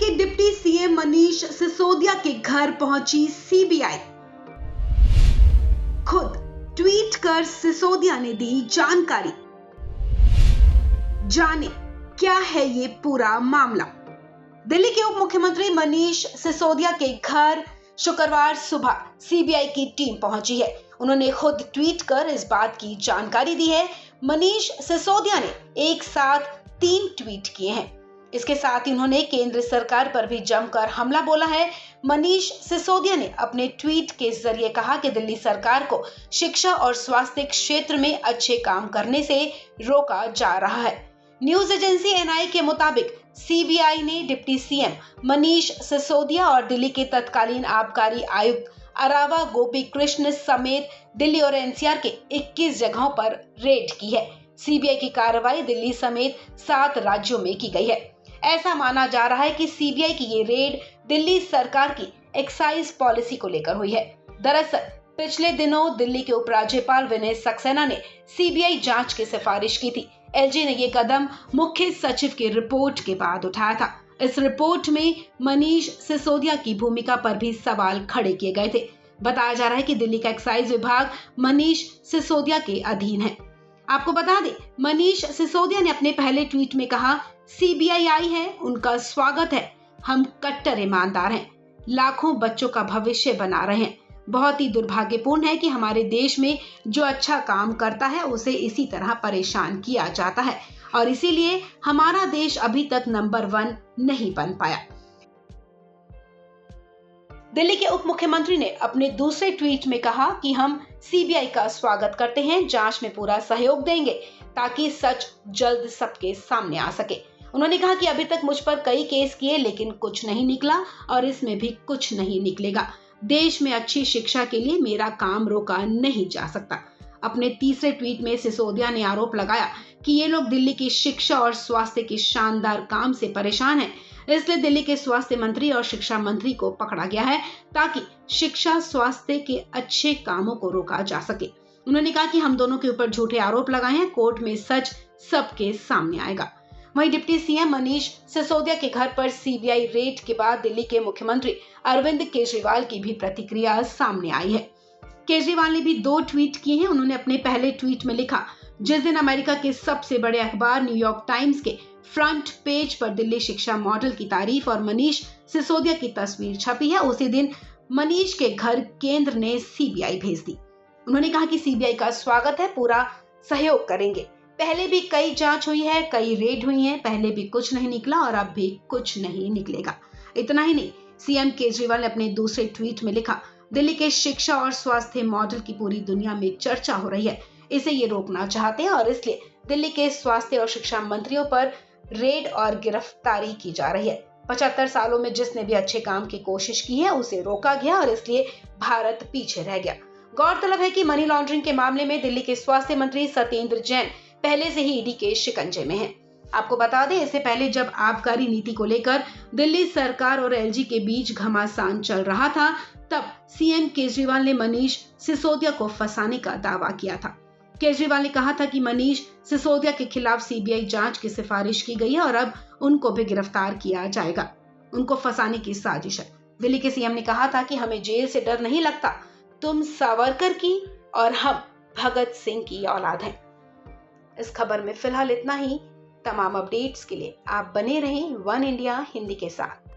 के deputy CM Manish Sisodia के घर पहुंची सीबीआई। खुद ट्वीट कर सिसोदिया ने दी जानकारी। जाने क्या है ये पूरा मामला। दिल्ली के उप मुख्यमंत्री मनीष सिसोदिया के घर शुक्रवार सुबह सीबीआई की टीम पहुंची है। उन्होंने खुद ट्वीट कर इस बात की जानकारी दी है। मनीष सिसोदिया ने एक साथ 3 ट्वीट किए हैं। इसके साथ ही उन्होंने केंद्र सरकार पर भी जमकर हमला बोला है। मनीष सिसोदिया ने अपने ट्वीट के जरिए कहा कि दिल्ली सरकार को शिक्षा और स्वास्थ्य क्षेत्र में अच्छे काम करने से रोका जा रहा है। न्यूज एजेंसी एनआई के मुताबिक सीबीआई ने डिप्टी सीएम मनीष सिसोदिया और दिल्ली के तत्कालीन आबकारी आयुक्त अरावा गोपी कृष्ण समेत दिल्ली और एनसीआर के 21 जगहों पर रेड की है। सीबीआई की कार्रवाई दिल्ली समेत 7 राज्यों में की गई है। ऐसा माना जा रहा है कि सीबीआई की ये रेड दिल्ली सरकार की एक्साइज पॉलिसी को लेकर हुई है। दरअसल पिछले दिनों दिल्ली के उपराज्यपाल विनय सक्सेना ने सीबीआई जांच की सिफारिश की थी। एलजी ने ये कदम मुख्य सचिव की रिपोर्ट के बाद उठाया था। इस रिपोर्ट में मनीष सिसोदिया की भूमिका पर भी सवाल खड़े किए गए थे। बताया जा रहा है कि दिल्ली का एक्साइज विभाग मनीष सिसोदिया के अधीन है। आपको बता दें, मनीष सिसोदिया ने अपने पहले ट्वीट में कहा, सीबीआई आई है, उनका स्वागत है। हम कट्टर ईमानदार हैं, लाखों बच्चों का भविष्य बना रहे हैं। बहुत ही दुर्भाग्यपूर्ण है कि हमारे देश में जो अच्छा काम करता है उसे इसी तरह परेशान किया जाता है और इसीलिए हमारा देश अभी तक नंबर 1 नहीं बन पाया। दिल्ली के उप मुख्यमंत्री ने अपने दूसरे ट्वीट में कहा कि हम सीबीआई का स्वागत करते हैं, जांच में पूरा सहयोग देंगे ताकि सच जल्द सबके सामने आ सके। उन्होंने कहा कि अभी तक मुझ पर कई केस किए लेकिन कुछ नहीं निकला और इसमें भी कुछ नहीं निकलेगा। देश में अच्छी शिक्षा के लिए मेरा काम रोका नहीं जा सकता। अपने तीसरे ट्वीट में सिसोदिया ने आरोप लगाया कि ये लोग दिल्ली की शिक्षा और स्वास्थ्य के शानदार काम से परेशान हैं, इसलिए दिल्ली के स्वास्थ्य मंत्री और शिक्षा मंत्री को पकड़ा गया है ताकि शिक्षा स्वास्थ्य के अच्छे कामों को रोका जा सके। उन्होंने कहा कि हम दोनों के ऊपर झूठे आरोप लगाए हैं, कोर्ट में सच सबके सामने आएगा। वहीं डिप्टी सीएम मनीष सिसोदिया के घर पर सीबीआई रेड के बाद दिल्ली के मुख्यमंत्री अरविंद केजरीवाल की भी प्रतिक्रिया सामने आई है। केजरीवाल ने भी 2 ट्वीट किए हैं। उन्होंने अपने पहले ट्वीट में लिखा, जिस दिन अमेरिका के सबसे बड़े अखबार न्यूयॉर्क टाइम्स के फ्रंट पेज पर दिल्ली शिक्षा मॉडल की तारीफ और मनीष सिसोदिया की तस्वीर छपी है, उसी दिन मनीष के घर केंद्र ने सीबीआई भेज दी। उन्होंने कहा कि सीबीआई का स्वागत है, पूरा सहयोग करेंगे। पहले भी कई जांच हुई है, कई रेड हुई है, पहले भी कुछ नहीं निकला और अब भी कुछ नहीं निकलेगा। इतना ही नहीं, सीएम केजरीवाल ने अपने दूसरे ट्वीट में लिखा, दिल्ली के शिक्षा और स्वास्थ्य मॉडल की पूरी दुनिया में चर्चा हो रही है, इसे ये रोकना चाहते हैं और इसलिए दिल्ली के स्वास्थ्य और शिक्षा मंत्रियों पर रेड और गिरफ्तारी की जा रही है। 75 सालों में जिसने भी अच्छे काम की कोशिश की है उसे रोका गया और इसलिए भारत पीछे रह गया। गौरतलब है कि मनी लॉन्ड्रिंग के मामले में दिल्ली के स्वास्थ्य मंत्री सत्येंद्र जैन पहले से ही ईडी के शिकंजे में हैं। आपको बता दें, इससे पहले जब आबकारी नीति को लेकर दिल्ली सरकार और एलजी के बीच घमासान चल रहा था, तब सीएम केजरीवाल ने मनीष सिसोदिया को फंसाने का दावा किया था। केजरीवाल ने कहा था कि मनीष सिसोदिया के खिलाफ सीबीआई जांच की सिफारिश की गई है और अब उनको भी गिरफ्तार किया जाएगा। उनको फंसाने की साजिश है। दिल्ली के सीएम ने कहा था कि हमें जेल से डर नहीं लगता, तुम सावरकर की और हम भगत सिंह की औलाद हैं। इस खबर में फिलहाल इतना ही। तमाम अपडेट्स के लिए आप बने रहें वन इंडिया हिंदी के साथ।